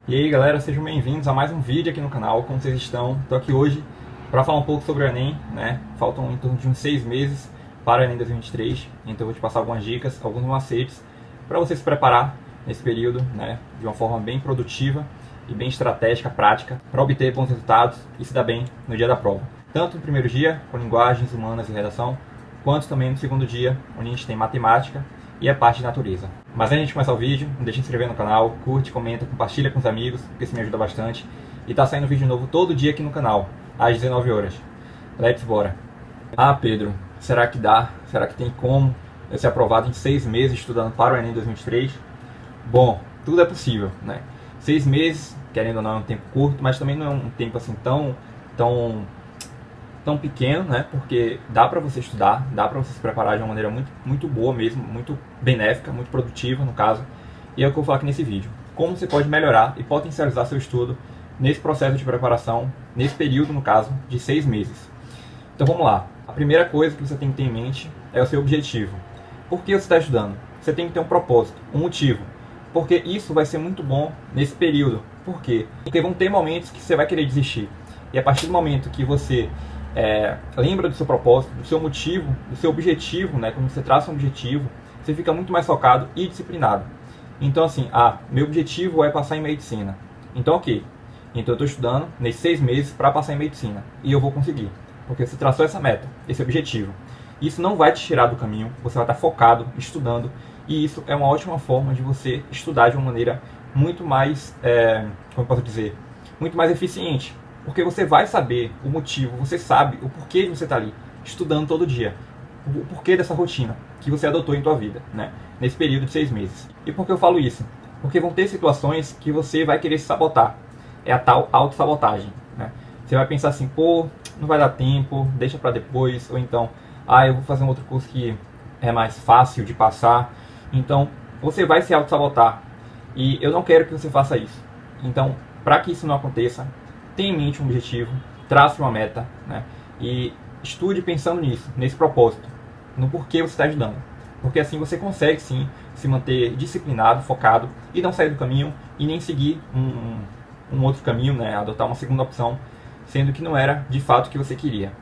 E aí galera, sejam bem-vindos a mais um vídeo aqui no canal. Como vocês estão? Estou aqui hoje para falar um pouco sobre o Enem, né? Faltam em torno de uns 6 meses para o Enem 2023, então eu vou te passar algumas dicas, alguns macetes para você se preparar nesse período, né? De uma forma bem produtiva e bem estratégica, prática, para obter bons resultados e se dar bem no dia da prova. Tanto no primeiro dia, com linguagens humanas e redação, quanto também no segundo dia, onde a gente tem matemática e a parte de natureza. Mas antes de a gente começar o vídeo, não deixe de se inscrever no canal, curte, comenta, compartilha com os amigos, porque isso me ajuda bastante. E tá saindo vídeo novo todo dia aqui no canal, às 19 horas. Let's bora! Ah, Pedro, será que dá? Será que tem como eu ser aprovado em 6 meses estudando para o Enem 2023? Bom, tudo é possível, né? 6 meses, querendo ou não, é um tempo curto, mas também não é um tempo assim tão pequeno, né? Porque dá para você estudar, dá para você se preparar de uma maneira muito boa mesmo, muito benéfica, muito produtiva no caso. E é o que eu vou falar aqui nesse vídeo. Como você pode melhorar e potencializar seu estudo nesse processo de preparação, nesse período, no caso, de 6 meses. Então vamos lá. A primeira coisa que você tem que ter em mente é o seu objetivo. Por que você está estudando? Você tem que ter um propósito, um motivo. Porque isso vai ser muito bom nesse período. Por quê? Porque vão ter momentos que você vai querer desistir. E a partir do momento que você lembra do seu propósito, do seu motivo, do seu objetivo, né? Quando você traça um objetivo, você fica muito mais focado e disciplinado. Então assim, meu objetivo é passar em medicina. Então ok, então eu estou estudando nesses 6 meses para passar em medicina. E eu vou conseguir, porque você traçou essa meta, esse objetivo. Isso não vai te tirar do caminho, você vai estar focado, estudando. E isso é uma ótima forma de você estudar de uma maneira muito mais, como eu posso dizer, muito mais eficiente. Porque você vai saber o motivo, você sabe o porquê de você estar ali, estudando todo dia. O porquê dessa rotina que você adotou em tua vida, né? Nesse período de 6 meses. E por que eu falo isso? Porque vão ter situações que você vai querer se sabotar. É a tal autossabotagem, né? Você vai pensar assim, pô, não vai dar tempo, deixa pra depois. Ou então, eu vou fazer um outro curso que é mais fácil de passar. Então, você vai se autossabotar. E eu não quero que você faça isso. Então, para que isso não aconteça, tenha em mente um objetivo, trace uma meta, né? E estude pensando nisso, nesse propósito, no porquê você está ajudando. Porque assim você consegue sim se manter disciplinado, focado e não sair do caminho e nem seguir um outro caminho, né? Adotar uma segunda opção, sendo que não era de fato o que você queria.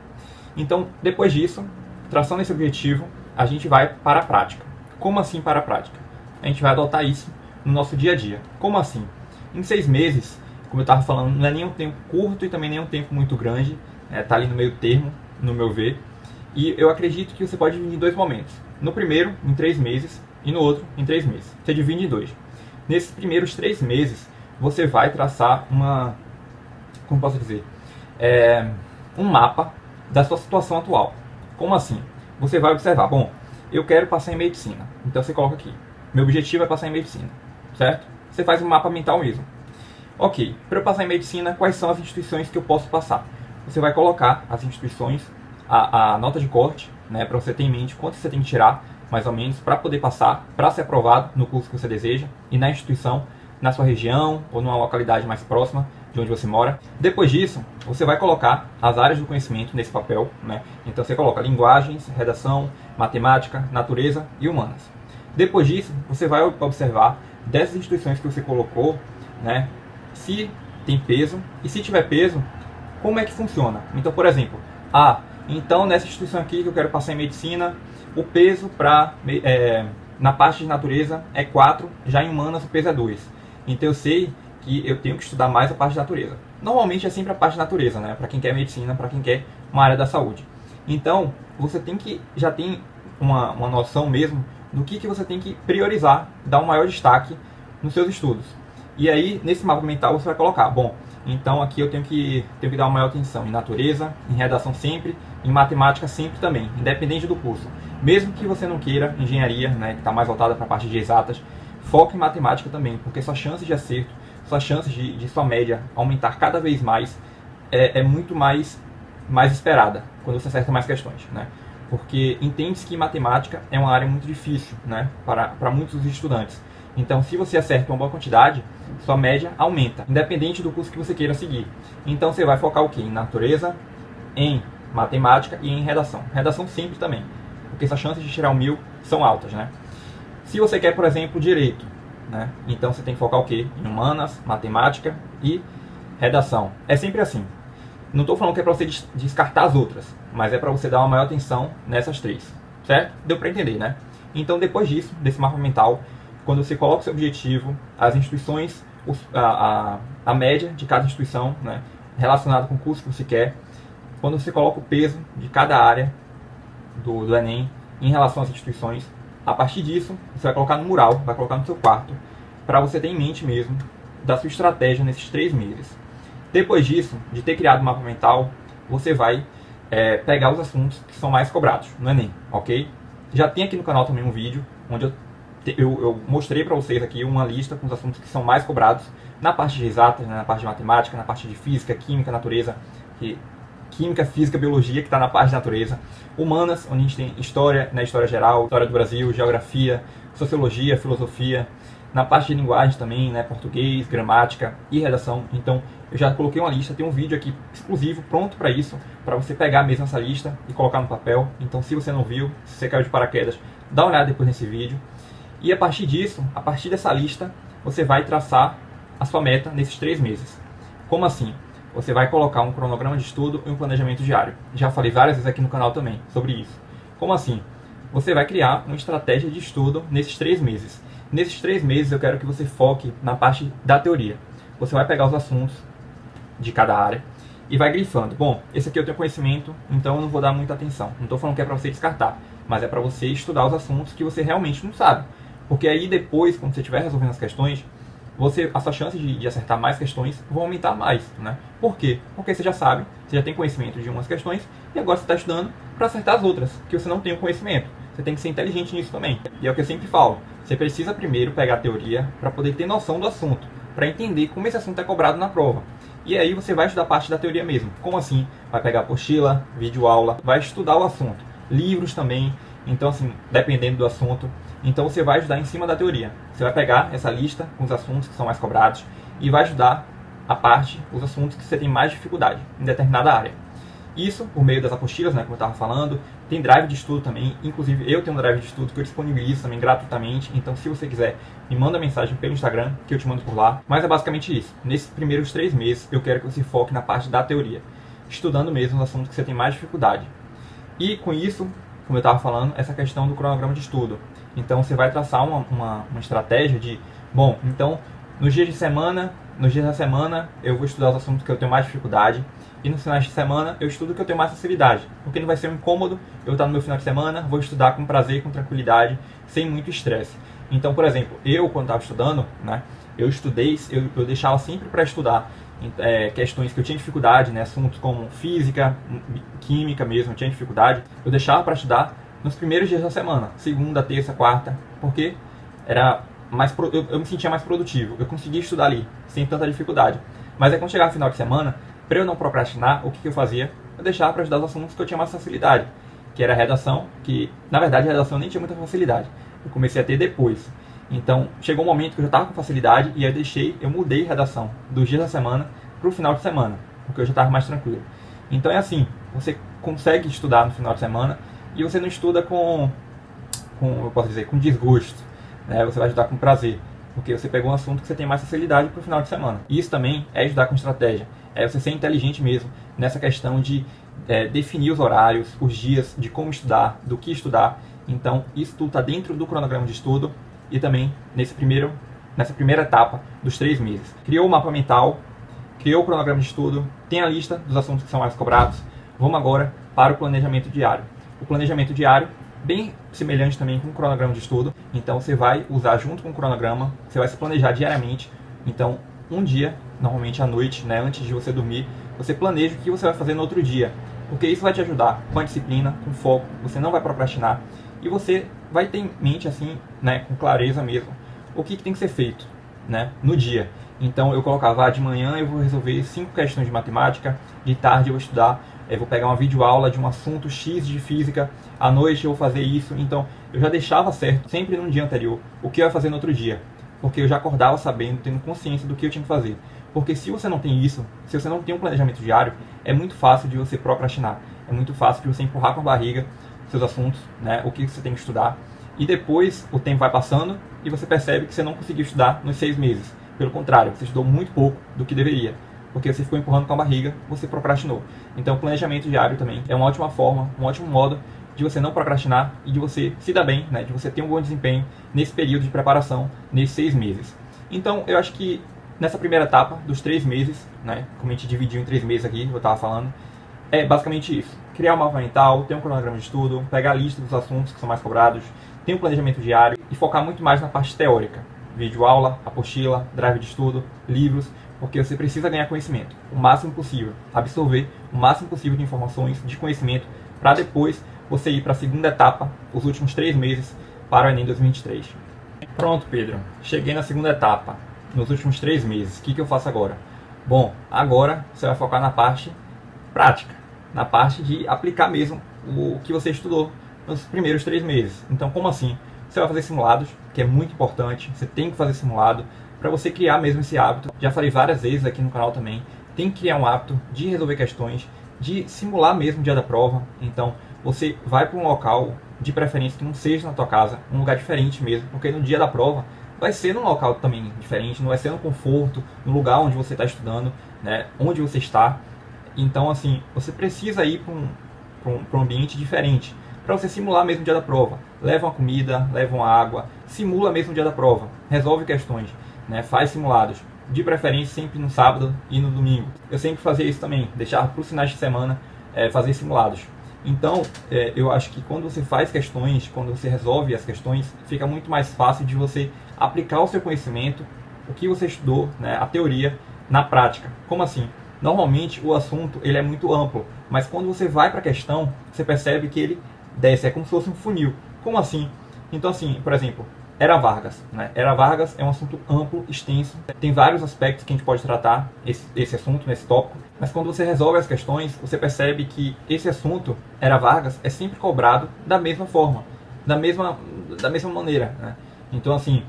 Então, depois disso, traçando esse objetivo, a gente vai para a prática. Como assim para a prática? A gente vai adotar isso no nosso dia a dia. Como assim? Em 6 meses, como eu estava falando, não é nem um tempo curto e também nem um tempo muito grande, está ali no meio termo, no meu ver. E eu acredito que você pode dividir em 2 momentos. No primeiro, em 3 meses, e no outro, em 3 meses. Você divide em 2. Nesses primeiros 3 meses, você vai traçar como posso dizer, um mapa da sua situação atual. Como assim? Você vai observar, bom, eu quero passar em medicina. Então você coloca aqui, meu objetivo é passar em medicina, certo? Você faz um mapa mental mesmo. Ok, para eu passar em medicina, quais são as instituições que eu posso passar? Você vai colocar as instituições, a nota de corte, né, para você ter em mente quanto você tem que tirar, mais ou menos, para poder passar, para ser aprovado no curso que você deseja, e na instituição, na sua região, ou numa localidade mais próxima de onde você mora. Depois disso, você vai colocar as áreas do conhecimento nesse papel, né? Então você coloca linguagens, redação, matemática, natureza e humanas. Depois disso, você vai observar dessas instituições que você colocou, né, se tem peso, e se tiver peso, como é que funciona. Então, por exemplo, então nessa instituição aqui que eu quero passar em medicina, o peso na parte de natureza é 4, já em humanas o peso é 2. Então eu sei que eu tenho que estudar mais a parte de natureza. Normalmente é sempre a parte de natureza, né? Para quem quer medicina, para quem quer uma área da saúde. Então, você já tem uma noção mesmo do que você tem que priorizar, dar um maior destaque nos seus estudos. E aí, nesse mapa mental, você vai colocar, bom, então aqui eu tenho que dar uma maior atenção em natureza, em redação sempre, em matemática sempre também, independente do curso. Mesmo que você não queira engenharia, né, que está mais voltada para a parte de exatas, foque em matemática também, porque sua chance de acerto, sua chance de sua média aumentar cada vez mais é muito mais esperada, quando você acerta mais questões, né? Porque entende-se que matemática é uma área muito difícil, né, para muitos estudantes. Então, se você acerta uma boa quantidade, sua média aumenta, independente do curso que você queira seguir. Então, você vai focar o quê? Em natureza, em matemática e em redação. Redação sempre também, porque as chances de tirar 1000 são altas, né? Se você quer, por exemplo, direito, né? Então você tem que focar o quê? Em humanas, matemática e redação. É sempre assim. Não estou falando que é para você descartar as outras, mas é para você dar uma maior atenção nessas três, certo? Deu para entender, né? Então, depois disso, desse mapa mental, quando você coloca o seu objetivo, as instituições, a média de cada instituição, né, relacionada com o curso que você quer, quando você coloca o peso de cada área do Enem em relação às instituições, a partir disso, você vai colocar no mural, vai colocar no seu quarto, para você ter em mente mesmo da sua estratégia nesses 3 meses. Depois disso, de ter criado o mapa mental, você vai pegar os assuntos que são mais cobrados no Enem, ok? Já tem aqui no canal também um vídeo onde eu mostrei para vocês aqui uma lista com os assuntos que são mais cobrados na parte de exatas, né, na parte de matemática, na parte de física, química, natureza, química, física, biologia, que está na parte de natureza, humanas, onde a gente tem história, né, história geral, história do Brasil, geografia, sociologia, filosofia, na parte de linguagem também, né, português, gramática e redação. Então, eu já coloquei uma lista, tem um vídeo aqui exclusivo, pronto para isso, para você pegar mesmo essa lista e colocar no papel. Então, se você não viu, se você caiu de paraquedas, dá uma olhada depois nesse vídeo. E a partir disso, a partir dessa lista, você vai traçar a sua meta nesses 3 meses. Como assim? Você vai colocar um cronograma de estudo e um planejamento diário. Já falei várias vezes aqui no canal também sobre isso. Como assim? Você vai criar uma estratégia de estudo nesses 3 meses. Nesses 3 meses eu quero que você foque na parte da teoria. Você vai pegar os assuntos de cada área e vai grifando. Bom, esse aqui eu tenho conhecimento, então eu não vou dar muita atenção. Não estou falando que é para você descartar, mas é para você estudar os assuntos que você realmente não sabe. Porque aí depois, quando você estiver resolvendo as questões, a sua chance de acertar mais questões vão aumentar mais, né? Por quê? Porque você já sabe, você já tem conhecimento de umas questões e agora você está estudando para acertar as outras, que você não tem o conhecimento. Você tem que ser inteligente nisso também. E é o que eu sempre falo, você precisa primeiro pegar a teoria para poder ter noção do assunto, para entender como esse assunto é cobrado na prova. E aí você vai estudar parte da teoria mesmo. Como assim? Vai pegar apostila, videoaula, vai estudar o assunto. Livros também. Então, assim, dependendo do assunto. Então você vai ajudar em cima da teoria. Você vai pegar essa lista com os assuntos que são mais cobrados e vai ajudar a parte, os assuntos que você tem mais dificuldade em determinada área. Isso por meio das apostilas, né, como eu estava falando. Tem drive de estudo também. Inclusive eu tenho um drive de estudo que eu disponibilizo também gratuitamente. Então se você quiser, me manda mensagem pelo Instagram que eu te mando por lá. Mas é basicamente isso. Nesses primeiros 3 meses eu quero que você foque na parte da teoria, estudando mesmo os assuntos que você tem mais dificuldade. E com isso, como eu estava falando, essa questão do cronograma de estudo. Então você vai traçar uma estratégia de, bom, então nos dias da semana eu vou estudar os assuntos que eu tenho mais dificuldade e nos finais de semana eu estudo o que eu tenho mais facilidade, porque não vai ser um incômodo eu estar no meu final de semana, vou estudar com prazer, com tranquilidade, sem muito estresse. Então, por exemplo, eu quando estava estudando, né, eu deixava sempre para estudar questões que eu tinha dificuldade, né, assuntos como física, química mesmo, eu tinha dificuldade, eu deixava para estudar nos primeiros dias da semana, segunda, terça, quarta, porque eu me sentia mais produtivo, eu conseguia estudar ali, sem tanta dificuldade. Mas aí quando chegava no final de semana, para eu não procrastinar, o que eu fazia? Eu deixava para estudar os assuntos que eu tinha mais facilidade, que era a redação, que na verdade a redação eu nem tinha muita facilidade, eu comecei a ter depois. Então chegou um momento que eu já estava com facilidade e eu mudei a redação dos dias da semana para o final de semana, porque eu já estava mais tranquilo. Então é assim, você consegue estudar no final de semana e você não estuda com desgosto, né? Você vai estudar com prazer, porque você pegou um assunto que você tem mais facilidade para o final de semana. E isso também é estudar com estratégia, é você ser inteligente mesmo nessa questão de definir os horários, os dias, de como estudar, do que estudar. Então isso tudo está dentro do cronograma de estudo e também nessa primeira etapa dos 3 meses. Criou o mapa mental, criou o cronograma de estudo, tem a lista dos assuntos que são mais cobrados. Vamos agora para o planejamento diário. O planejamento diário, bem semelhante também com o cronograma de estudo. Então você vai usar junto com o cronograma, você vai se planejar diariamente. Então um dia, normalmente à noite, né, antes de você dormir, você planeja o que você vai fazer no outro dia. Porque isso vai te ajudar com a disciplina, com foco, você não vai procrastinar. E você vai ter em mente, assim, né, com clareza mesmo, o que tem que ser feito, né, no dia. Então eu colocava, de manhã eu vou resolver 5 questões de matemática, de tarde eu vou estudar, eu vou pegar uma videoaula de um assunto X de física, à noite eu vou fazer isso. Então eu já deixava certo, sempre no dia anterior, o que eu ia fazer no outro dia. Porque eu já acordava sabendo, tendo consciência do que eu tinha que fazer. Porque se você não tem isso, se você não tem um planejamento diário, é muito fácil de você procrastinar. É muito fácil de você empurrar com a barriga seus assuntos, né, o que você tem que estudar. E depois o tempo vai passando e você percebe que você não conseguiu estudar nos 6 meses. Pelo contrário, você estudou muito pouco do que deveria, porque você ficou empurrando com a barriga, você procrastinou. Então, o planejamento diário também é uma ótima forma, um ótimo modo de você não procrastinar e de você se dar bem, né, de você ter um bom desempenho nesse período de preparação, nesses 6 meses. Então, eu acho que nessa primeira etapa dos 3 meses, né, como a gente dividiu em 3 meses aqui, eu estava falando, é basicamente isso. Criar um mapa mental, ter um cronograma de estudo, pegar a lista dos assuntos que são mais cobrados, ter um planejamento diário e focar muito mais na parte teórica. Vídeo aula, apostila, drive de estudo, livros, porque você precisa ganhar conhecimento o máximo possível, absorver o máximo possível de informações, de conhecimento, para depois você ir para a segunda etapa, os últimos 3 meses, para o Enem 2023. Pronto, Pedro. Cheguei na segunda etapa, nos últimos 3 meses. O que eu faço agora? Bom, agora você vai focar na parte prática, na parte de aplicar mesmo o que você estudou nos primeiros 3 meses. Então, como assim? Você vai fazer simulados, que é muito importante. Você tem que fazer simulado para você criar mesmo esse hábito. Já falei várias vezes aqui no canal também. Tem que criar um hábito de resolver questões, de simular mesmo o dia da prova. Então, você vai para um local, de preferência que não seja na tua casa, um lugar diferente mesmo, porque no dia da prova vai ser num local também diferente, não vai ser no conforto, no lugar onde você está estudando, né, onde você está. Então, assim, você precisa ir para um ambiente diferente, para você simular mesmo o dia da prova. Leva uma comida, leva uma água, simula mesmo o dia da prova, resolve questões, né, faz simulados, de preferência sempre no sábado e no domingo. Eu sempre fazia isso também, deixar para os finais de semana fazer simulados. Então, eu acho que quando você faz questões, quando você resolve as questões, fica muito mais fácil de você aplicar o seu conhecimento, o que você estudou, né, a teoria, na prática. Como assim? Normalmente o assunto ele é muito amplo, mas quando você vai para a questão, você percebe que ele desce, é como se fosse um funil. Como assim? Então, assim, por exemplo, Era Vargas, né? Era Vargas é um assunto amplo, extenso, tem vários aspectos que a gente pode tratar esse assunto, nesse tópico, mas quando você resolve as questões, você percebe que esse assunto, Era Vargas, é sempre cobrado da mesma forma, da mesma maneira, né? Então, assim,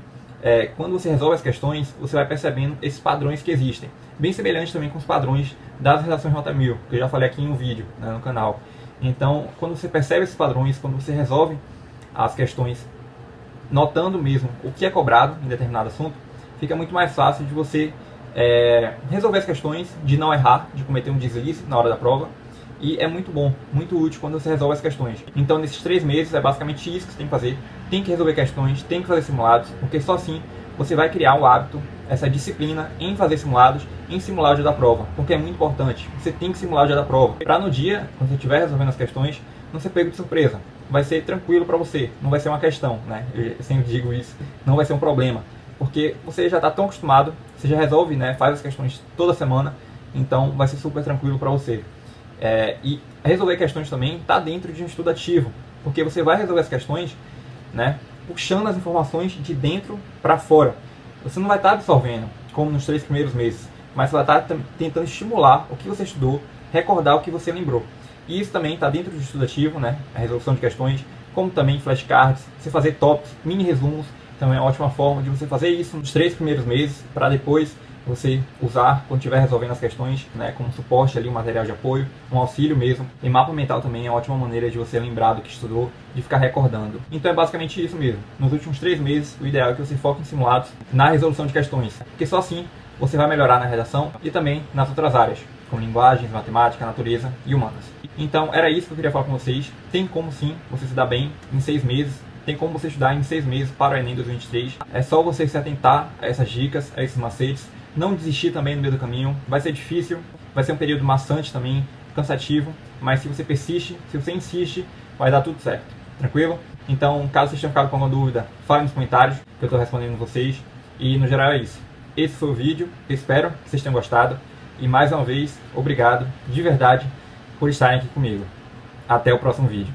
quando você resolve as questões, você vai percebendo esses padrões que existem, bem semelhante também com os padrões das redações nota 1000, que eu já falei aqui em um vídeo, né, no canal. Então, quando você percebe esses padrões, quando você resolve as questões notando mesmo o que é cobrado em determinado assunto, fica muito mais fácil de você resolver as questões, de não errar, de cometer um deslize na hora da prova, e é muito bom, muito útil quando você resolve as questões. Então, nesses 3 meses, é basicamente isso que você tem que fazer. Tem que resolver questões, tem que fazer simulados, porque só assim você vai criar o hábito, essa disciplina em fazer simulados, em simular o dia da prova, porque é muito importante. Você tem que simular o dia da prova, para no dia, quando você estiver resolvendo as questões, não ser pego de surpresa. Vai ser tranquilo para você, não vai ser uma questão, né? Eu sempre digo isso, não vai ser um problema, porque você já está tão acostumado, você já resolve, né? Faz as questões toda semana, então vai ser super tranquilo para você. E resolver questões também está dentro de um estudo ativo, porque você vai resolver as questões, né, puxando as informações de dentro para fora. Você não vai estar absorvendo, como nos 3 primeiros meses, mas você vai estar tentando estimular o que você estudou, recordar o que você lembrou. E isso também está dentro do estudo ativo, né, a resolução de questões, como também flashcards, você fazer tópicos, mini resumos, também é uma ótima forma de você fazer isso nos 3 primeiros meses, para depois você usar quando estiver resolvendo as questões, né, como suporte ali, um material de apoio, um auxílio mesmo. E mapa mental também é uma ótima maneira de você lembrar do que estudou, de ficar recordando. Então é basicamente isso mesmo. Nos últimos 3 meses, o ideal é que você foque em simulados, na resolução de questões, porque só assim você vai melhorar na redação e também nas outras áreas, como linguagens, matemática, natureza e humanas. Então era isso que eu queria falar com vocês. Tem como sim você se dar bem em 6 meses, tem como você estudar em 6 meses para o Enem 2023. É só você se atentar a essas dicas, a esses macetes, não desistir também no meio do caminho. Vai ser difícil, vai ser um período maçante também, cansativo, mas se você persiste, se você insiste, vai dar tudo certo, tranquilo? Então, caso vocês tenham ficado com alguma dúvida, falem nos comentários, que eu estou respondendo vocês. E no geral é isso. Esse foi o vídeo, eu espero que vocês tenham gostado. E mais uma vez, obrigado, de verdade, por estarem aqui comigo. Até o próximo vídeo.